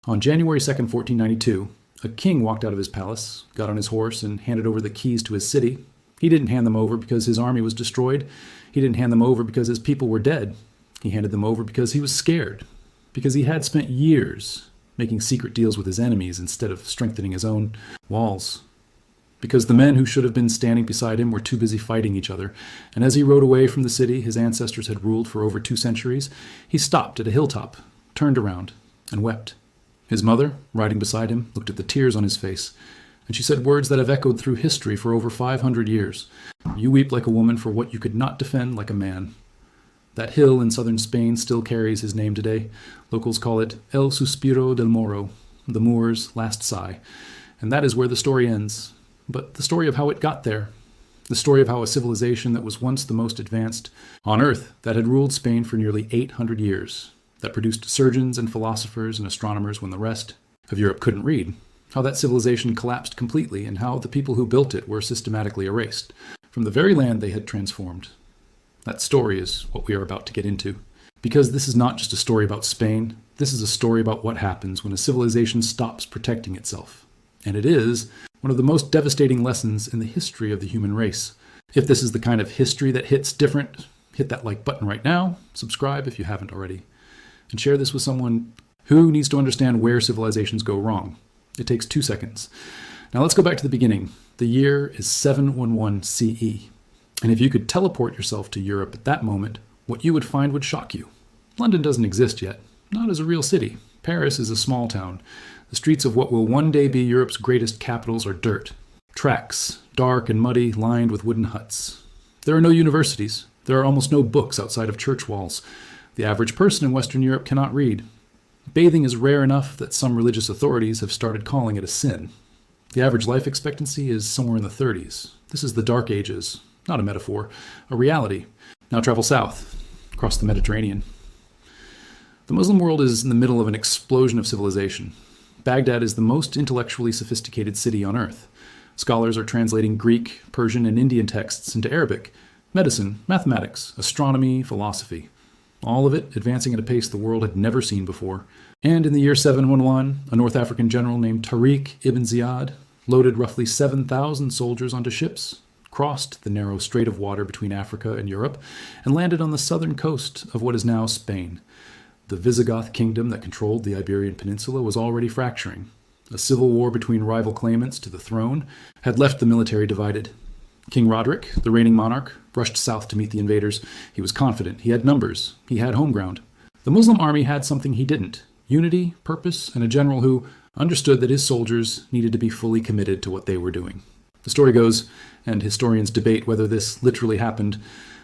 On January 2nd, 1492, a king walked out of his palace, got on his horse, and handed over the keys to his city. He didn't hand them over because his army was destroyed. He didn't hand them over because his people were dead. He handed them over because he was scared, because he had spent years making secret deals with his enemies instead of strengthening his own walls. Because the men who should have been standing beside him were too busy fighting each other, and as he rode away from the city his ancestors had ruled for over 2 centuries, he stopped at a hilltop, turned around, and wept. His mother, riding beside him, looked at the tears on his face, and she said words that have echoed through history for over 500 years. "You weep like a woman for what you could not defend like a man." That hill in southern Spain still carries his name today. Locals call it El Suspiro del Moro, the Moor's last sigh. And that is where the story ends. But the story of how it got there, the story of how a civilization that was once the most advanced on Earth, that had ruled Spain for nearly 800 years, that produced surgeons and philosophers and astronomers when the rest of Europe couldn't read, how that civilization collapsed completely, and how the people who built it were systematically erased from the very land they had transformed. That story is what we are about to get into. Because this is not just a story about Spain, this is a story about what happens when a civilization stops protecting itself. And it is one of the most devastating lessons in the history of the human race. If this is the kind of history that hits different, hit that like button right now, subscribe if you haven't already, and share this with someone who needs to understand where civilizations go wrong. It takes 2 seconds. Now let's go back to the beginning. The year is 711 CE. And if you could teleport yourself to Europe at that moment, what you would find would shock you. London doesn't exist yet, not as a real city. Paris is a small town. The streets of what will one day be Europe's greatest capitals are dirt. Tracks, dark and muddy, lined with wooden huts. There are no universities. There are almost no books outside of church walls. The average person in Western Europe cannot read. Bathing is rare enough that some religious authorities have started calling it a sin. The average life expectancy is somewhere in the 30s. This is the Dark Ages. Not a metaphor, a reality. Now travel south, across the Mediterranean. The Muslim world is in the middle of an explosion of civilization. Baghdad is the most intellectually sophisticated city on earth. Scholars are translating Greek, Persian, and Indian texts into Arabic, medicine, mathematics, astronomy, philosophy. All of it advancing at a pace the world had never seen before. And in the year 711, a North African general named Tariq ibn Ziyad loaded roughly 7,000 soldiers onto ships, crossed the narrow strait of water between Africa and Europe, and landed on the southern coast of what is now Spain. The Visigoth kingdom that controlled the Iberian Peninsula was already fracturing. A civil war between rival claimants to the throne had left the military divided. King Roderick, the reigning monarch, rushed south to meet the invaders. He was confident, he had numbers, he had home ground. The Muslim army had something he didn't: unity, purpose, and a general who understood that his soldiers needed to be fully committed to what they were doing. The story goes, and historians debate whether this literally happened,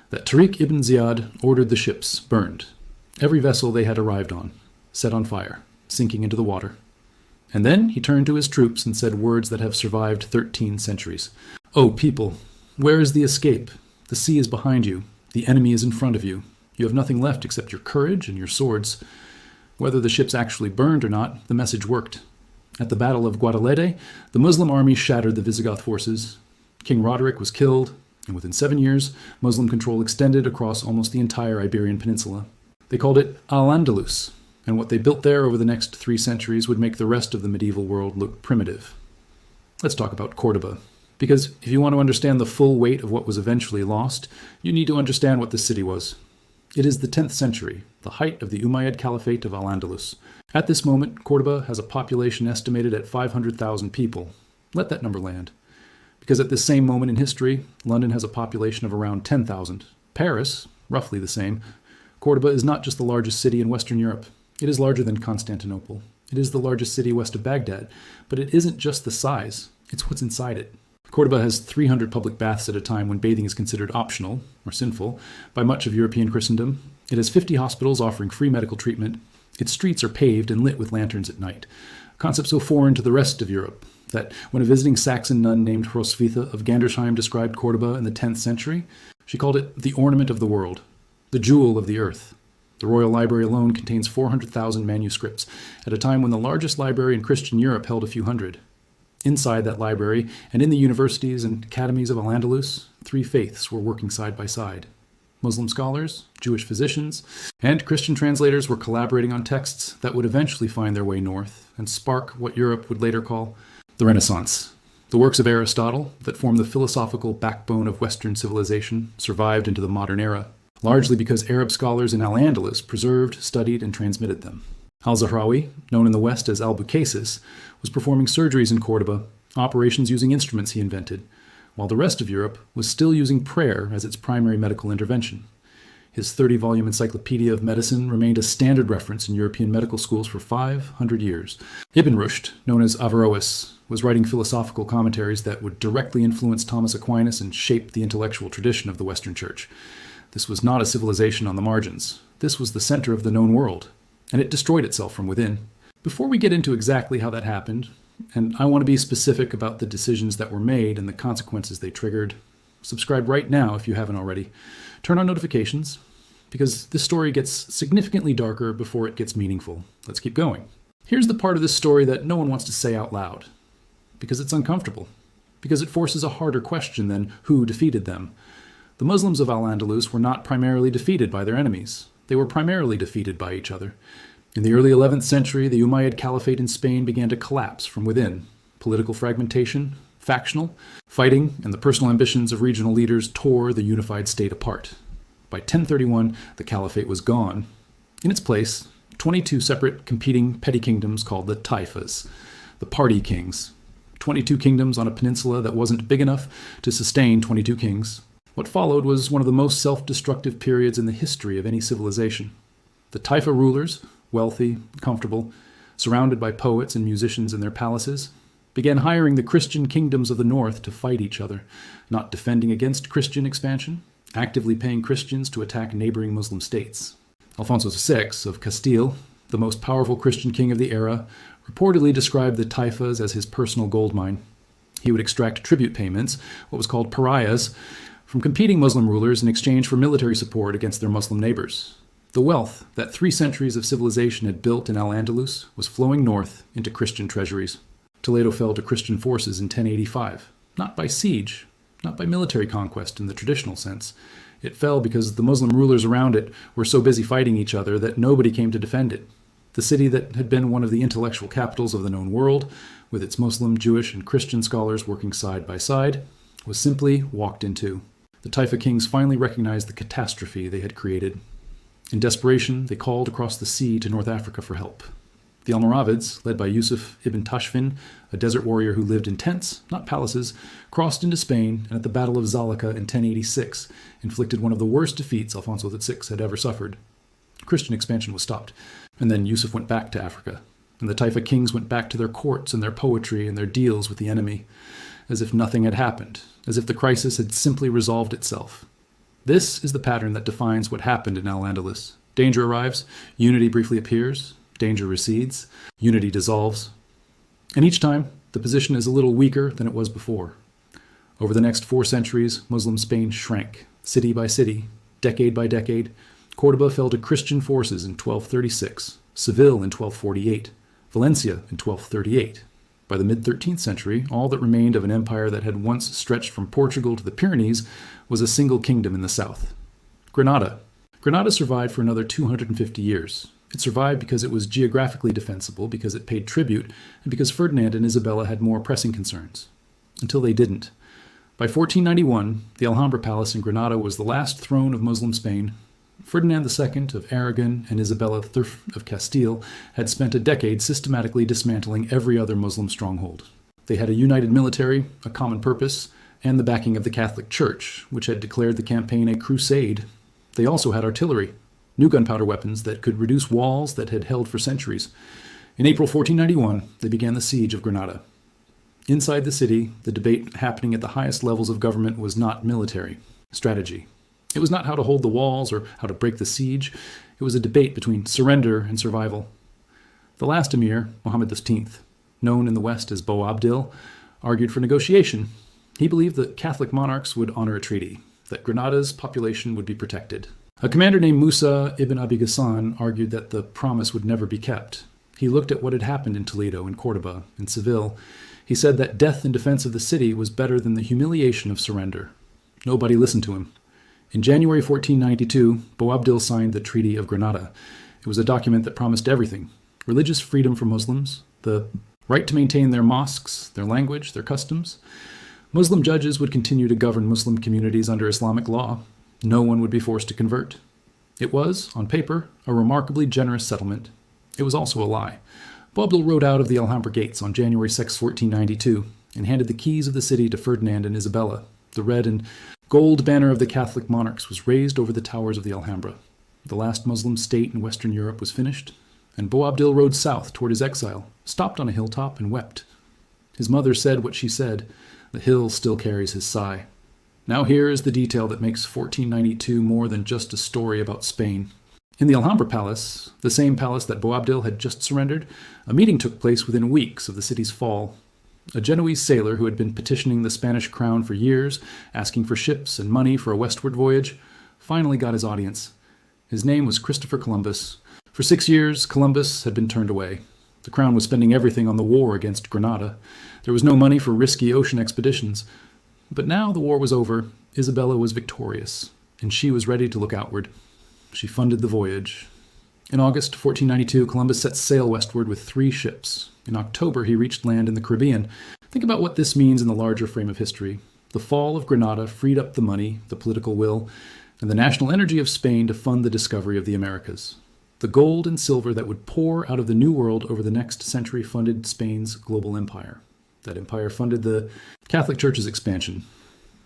that Tariq ibn Ziyad ordered the ships burned. Every vessel they had arrived on, set on fire, sinking into the water. And then he turned to his troops and said words that have survived 13 centuries. "O people, where is the escape? The sea is behind you. The enemy is in front of you. You have nothing left except your courage and your swords." Whether the ships actually burned or not, the message worked. At the Battle of Guadalete, the Muslim army shattered the Visigoth forces. King Roderick was killed, and within 7 years, Muslim control extended across almost the entire Iberian Peninsula. They called it Al-Andalus, and what they built there over the next 3 centuries would make the rest of the medieval world look primitive. Let's talk about Cordoba, because if you want to understand the full weight of what was eventually lost, you need to understand what this city was. It is the 10th century, the height of the Umayyad Caliphate of Al-Andalus. At this moment, Cordoba has a population estimated at 500,000 people. Let that number land. Because at this same moment in history, London has a population of around 10,000. Paris, roughly the same. Cordoba is not just the largest city in Western Europe. It is larger than Constantinople. It is the largest city west of Baghdad. But it isn't just the size, it's what's inside it. Cordoba has 300 public baths at a time when bathing is considered optional, or sinful, by much of European Christendom. It has 50 hospitals offering free medical treatment. Its streets are paved and lit with lanterns at night. A concept so foreign to the rest of Europe that when a visiting Saxon nun named Hroswitha of Gandersheim described Cordoba in the 10th century, she called it the ornament of the world, the jewel of the earth. The Royal Library alone contains 400,000 manuscripts, at a time when the largest library in Christian Europe held a few hundred. Inside that library, and in the universities and academies of Al-Andalus, 3 faiths were working side by side. Muslim scholars, Jewish physicians, and Christian translators were collaborating on texts that would eventually find their way north and spark what Europe would later call the Renaissance. The works of Aristotle, that form the philosophical backbone of Western civilization, survived into the modern era, largely because Arab scholars in Al-Andalus preserved, studied, and transmitted them. Al-Zahrawi, known in the West as Al-Bukasis, was performing surgeries in Cordoba, operations using instruments he invented, while the rest of Europe was still using prayer as its primary medical intervention. His 30-volume Encyclopedia of Medicine remained a standard reference in European medical schools for 500 years. Ibn Rushd, known as Averroes, was writing philosophical commentaries that would directly influence Thomas Aquinas and shape the intellectual tradition of the Western Church. This was not a civilization on the margins. This was the center of the known world, and it destroyed itself from within. Before we get into exactly how that happened, and I want to be specific about the decisions that were made and the consequences they triggered, subscribe right now if you haven't already. Turn on notifications, because this story gets significantly darker before it gets meaningful. Let's keep going. Here's the part of this story that no one wants to say out loud, because it's uncomfortable, because it forces a harder question than who defeated them. The Muslims of Al-Andalus were not primarily defeated by their enemies. They were primarily defeated by each other. In the early 11th century, the Umayyad Caliphate in Spain began to collapse from within. Political fragmentation, factional, fighting, and the personal ambitions of regional leaders tore the unified state apart. By 1031, the Caliphate was gone. In its place, 22 separate competing petty kingdoms called the Taifas, the party kings. 22 kingdoms on a peninsula that wasn't big enough to sustain 22 kings. What followed was one of the most self-destructive periods in the history of any civilization. The Taifa rulers, wealthy, comfortable, surrounded by poets and musicians in their palaces, began hiring the Christian kingdoms of the north to fight each other, not defending against Christian expansion, actively paying Christians to attack neighboring Muslim states. Alfonso VI of Castile, the most powerful Christian king of the era, reportedly described the Taifas as his personal gold mine. He would extract tribute payments, what was called pariahs, from competing Muslim rulers in exchange for military support against their Muslim neighbors. The wealth that 3 centuries of civilization had built in Al-Andalus was flowing north into Christian treasuries. Toledo fell to Christian forces in 1085, not by siege, not by military conquest in the traditional sense. It fell because the Muslim rulers around it were so busy fighting each other that nobody came to defend it. The city that had been one of the intellectual capitals of the known world, with its Muslim, Jewish, and Christian scholars working side by side, was simply walked into. The Taifa kings finally recognized the catastrophe they had created. In desperation, they called across the sea to North Africa for help. The Almoravids, led by Yusuf ibn Tashfin, a desert warrior who lived in tents, not palaces, crossed into Spain and at the Battle of Zalika in 1086 inflicted one of the worst defeats Alfonso VI had ever suffered. Christian expansion was stopped, and then Yusuf went back to Africa, and the Taifa kings went back to their courts and their poetry and their deals with the enemy, as if nothing had happened, as if the crisis had simply resolved itself. This is the pattern that defines what happened in Al-Andalus. Danger arrives, unity briefly appears, danger recedes, unity dissolves. And each time, the position is a little weaker than it was before. Over the next 4 centuries, Muslim Spain shrank, city by city, decade by decade. Cordoba fell to Christian forces in 1236, Seville in 1248, Valencia in 1238. By the mid-13th century, all that remained of an empire that had once stretched from Portugal to the Pyrenees was a single kingdom in the south. Granada. Granada survived for another 250 years. It survived because it was geographically defensible, because it paid tribute, and because Ferdinand and Isabella had more pressing concerns. Until they didn't. By 1491, the Alhambra Palace in Granada was the last throne of Muslim Spain. Ferdinand II of Aragon and Isabella of Castile had spent a decade systematically dismantling every other Muslim stronghold. They had a united military, a common purpose, and the backing of the Catholic Church, which had declared the campaign a crusade. They also had artillery, new gunpowder weapons that could reduce walls that had held for centuries. In April 1491, they began the siege of Granada. Inside the city, the debate happening at the highest levels of government was not military, strategy. It was not how to hold the walls or how to break the siege. It was a debate between surrender and survival. The last emir, Mohammed X, known in the West as Boabdil, argued for negotiation. He believed that Catholic monarchs would honor a treaty, that Granada's population would be protected. A commander named Musa ibn Abi Ghassan argued that the promise would never be kept. He looked at what had happened in Toledo, in Cordoba, in Seville. He said that death in defense of the city was better than the humiliation of surrender. Nobody listened to him. In January 1492, Boabdil signed the Treaty of Granada. It was a document that promised everything: religious freedom for Muslims, the right to maintain their mosques, their language, their customs. Muslim judges would continue to govern Muslim communities under Islamic law. No one would be forced to convert. It was, on paper, a remarkably generous settlement. It was also a lie. Boabdil rode out of the Alhambra gates on January 6, 1492, and handed the keys of the city to Ferdinand and Isabella. The red and gold banner of the Catholic monarchs was raised over the towers of the Alhambra. The last Muslim state in Western Europe was finished, and Boabdil rode south toward his exile, stopped on a hilltop, and wept. His mother said what she said. The hill still carries his sigh. Now here is the detail that makes 1492 more than just a story about Spain. In the Alhambra Palace, the same palace that Boabdil had just surrendered, a meeting took place within weeks of the city's fall. A Genoese sailor who had been petitioning the Spanish crown for years, asking for ships and money for a westward voyage, finally got his audience. His name was Christopher Columbus. For 6 years, Columbus had been turned away. The crown was spending everything on the war against Granada. There was no money for risky ocean expeditions. But now the war was over, Isabella was victorious, and she was ready to look outward. She funded the voyage. In August 1492, Columbus set sail westward with 3 ships. In October, he reached land in the Caribbean. Think about what this means in the larger frame of history. The fall of Granada freed up the money, the political will, and the national energy of Spain to fund the discovery of the Americas. The gold and silver that would pour out of the New World over the next century funded Spain's global empire. That empire funded the Catholic Church's expansion.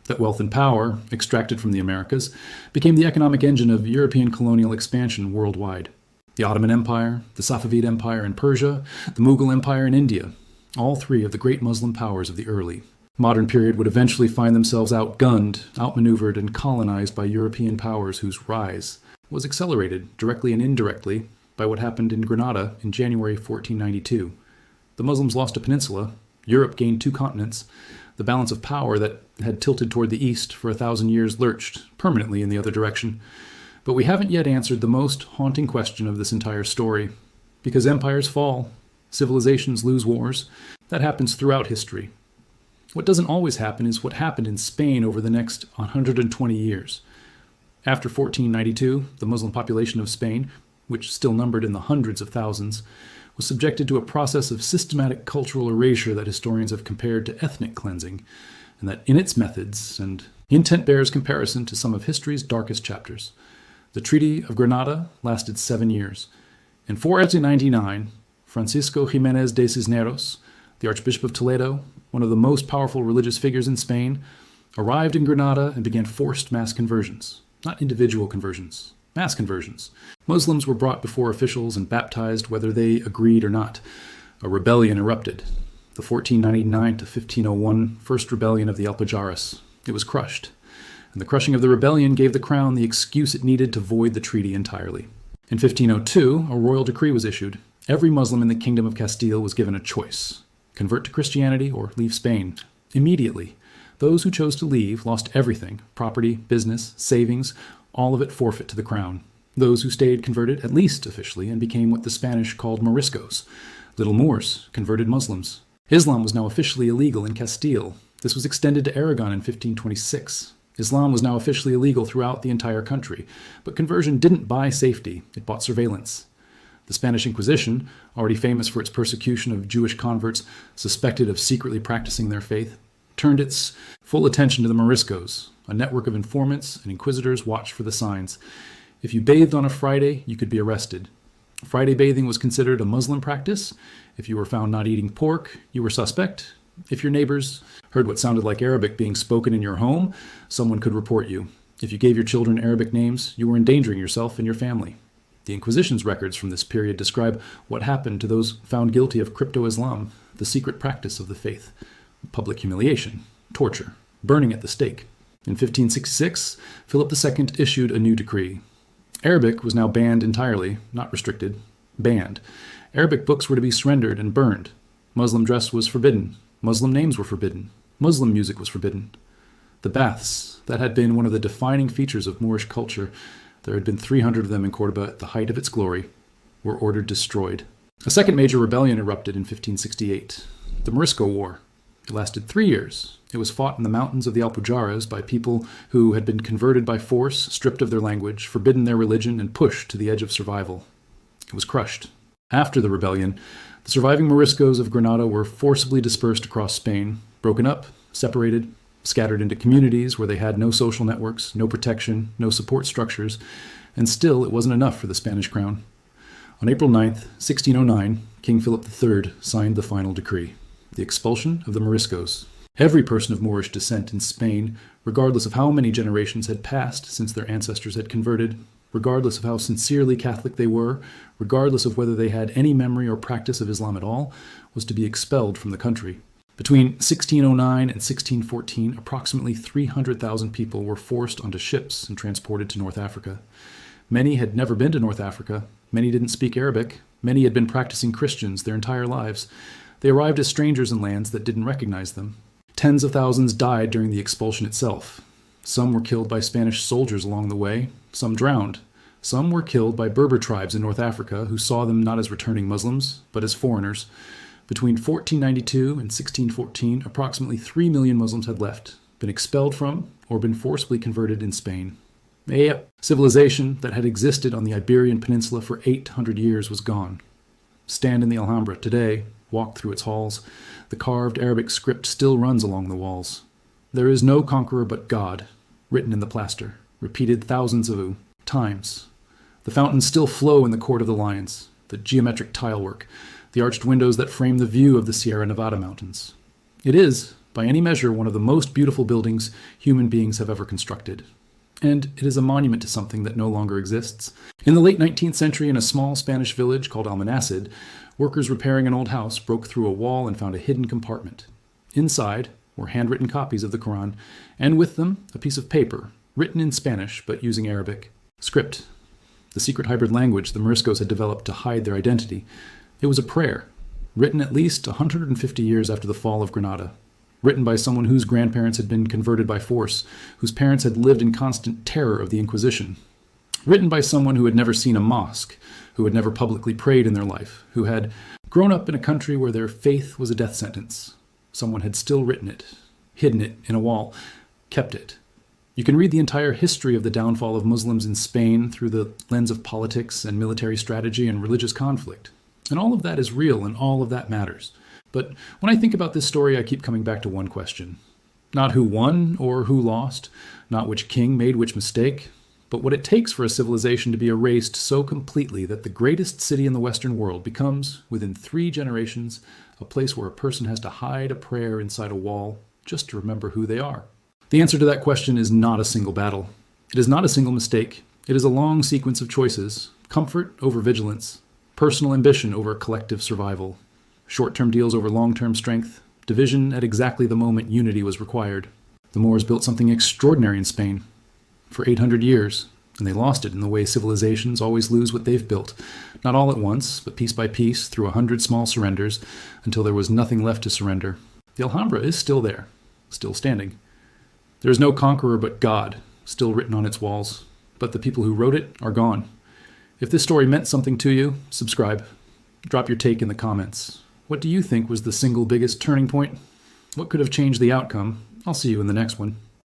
That wealth and power, extracted from the Americas, became the economic engine of European colonial expansion worldwide. The Ottoman Empire, the Safavid Empire in Persia, the Mughal Empire in India, all 3 of the great Muslim powers of the early modern period would eventually find themselves outgunned, outmaneuvered, and colonized by European powers whose rise was accelerated, directly and indirectly, by what happened in Granada in January 1492. The Muslims lost a peninsula. Europe gained 2 continents. The balance of power that had tilted toward the east for 1,000 years lurched permanently in the other direction. But we haven't yet answered the most haunting question of this entire story. Because empires fall, civilizations lose wars. That happens throughout history. What doesn't always happen is what happened in Spain over the next 120 years. After 1492, the Muslim population of Spain, which still numbered in the hundreds of thousands, was subjected to a process of systematic cultural erasure that historians have compared to ethnic cleansing, and that in its methods and intent bears comparison to some of history's darkest chapters. The Treaty of Granada lasted 7 years. In 499, Francisco Jiménez de Cisneros, the Archbishop of Toledo, one of the most powerful religious figures in Spain, arrived in Granada and began forced mass conversions. Not individual conversions, mass conversions. Muslims were brought before officials and baptized whether they agreed or not. A rebellion erupted. The 1499 to 1501 First Rebellion of the Alpujarras. It was crushed. And the crushing of the rebellion gave the crown the excuse it needed to void the treaty entirely. In 1502, a royal decree was issued. Every Muslim in the Kingdom of Castile was given a choice: convert to Christianity or leave Spain. Immediately, those who chose to leave lost everything: property, business, savings, all of it forfeit to the crown. Those who stayed converted, at least officially, and became what the Spanish called Moriscos, little Moors, converted Muslims. Islam was now officially illegal in Castile. This was extended to Aragon in 1526. Islam was now officially illegal throughout the entire country, but conversion didn't buy safety, it bought surveillance. The Spanish Inquisition, already famous for its persecution of Jewish converts suspected of secretly practicing their faith, turned its full attention to the Moriscos. A network of informants and inquisitors watched for the signs. If you bathed on a Friday, you could be arrested. Friday bathing was considered a Muslim practice. If you were found not eating pork, you were suspect. If your neighbors heard what sounded like Arabic being spoken in your home, someone could report you. If you gave your children Arabic names, you were endangering yourself and your family. The Inquisition's records from this period describe what happened to those found guilty of crypto-Islam, the secret practice of the faith: public humiliation, torture, burning at the stake. In 1566, Philip II issued a new decree. Arabic was now banned entirely, not restricted, banned. Arabic books were to be surrendered and burned. Muslim dress was forbidden. Muslim names were forbidden. Muslim music was forbidden. The baths, that had been one of the defining features of Moorish culture, there had been 300 of them in Cordoba at the height of its glory, were ordered destroyed. A second major rebellion erupted in 1568, the Morisco War. It lasted 3 years. It was fought in the mountains of the Alpujarras by people who had been converted by force, stripped of their language, forbidden their religion, and pushed to the edge of survival. It was crushed. After the rebellion, the surviving Moriscos of Granada were forcibly dispersed across Spain, broken up, separated, scattered into communities where they had no social networks, no protection, no support structures, and still it wasn't enough for the Spanish crown. On April 9th, 1609, King Philip III signed the final decree, the expulsion of the Moriscos. Every person of Moorish descent in Spain, regardless of how many generations had passed since their ancestors had converted, regardless of how sincerely Catholic they were, regardless of whether they had any memory or practice of Islam at all, was to be expelled from the country. Between 1609 and 1614, approximately 300,000 people were forced onto ships and transported to North Africa. Many had never been to North Africa. Many didn't speak Arabic. Many had been practicing Christians their entire lives. They arrived as strangers in lands that didn't recognize them. Tens of thousands died during the expulsion itself. Some were killed by Spanish soldiers along the way. Some drowned. Some were killed by Berber tribes in North Africa who saw them not as returning Muslims, but as foreigners. Between 1492 and 1614, approximately 3 million Muslims had left, been expelled from, or been forcibly converted in Spain. Civilization that had existed on the Iberian Peninsula for 800 years was gone. Stand in the Alhambra today, walk through its halls. The carved Arabic script still runs along the walls. There is no conqueror but God, written in the plaster, repeated thousands of times. The fountains still flow in the Court of the Lions, the geometric tilework, the arched windows that frame the view of the Sierra Nevada mountains. It is, by any measure, one of the most beautiful buildings human beings have ever constructed. And it is a monument to something that no longer exists. In the late 19th century, in a small Spanish village called Almanacid, workers repairing an old house broke through a wall and found a hidden compartment. Inside were handwritten copies of the Quran, and with them a piece of paper, written in Spanish but using Arabic. Script, the secret hybrid language the Moriscos had developed to hide their identity. It was a prayer, written at least 150 years after the fall of Granada. Written by someone whose grandparents had been converted by force, whose parents had lived in constant terror of the Inquisition. Written by someone who had never seen a mosque, who had never publicly prayed in their life, who had grown up in a country where their faith was a death sentence. Someone had still written it, hidden it in a wall, kept it. You can read the entire history of the downfall of Muslims in Spain through the lens of politics and military strategy and religious conflict. And all of that is real, and all of that matters. But when I think about this story, I keep coming back to one question. Not who won or who lost, not which king made which mistake, but what it takes for a civilization to be erased so completely that the greatest city in the Western world becomes, within 3 generations, a place where a person has to hide a prayer inside a wall just to remember who they are. The answer to that question is not a single battle. It is not a single mistake. It is a long sequence of choices, comfort over vigilance, personal ambition over collective survival, short-term deals over long-term strength, division at exactly the moment unity was required. The Moors built something extraordinary in Spain for 800 years, and they lost it in the way civilizations always lose what they've built, not all at once, but piece by piece through 100 small surrenders until there was nothing left to surrender. The Alhambra is still there, still standing. There is no conqueror but God, still written on its walls, but the people who wrote it are gone. If this story meant something to you, subscribe. Drop your take in the comments. What do you think was the single biggest turning point? What could have changed the outcome? I'll see you in the next one.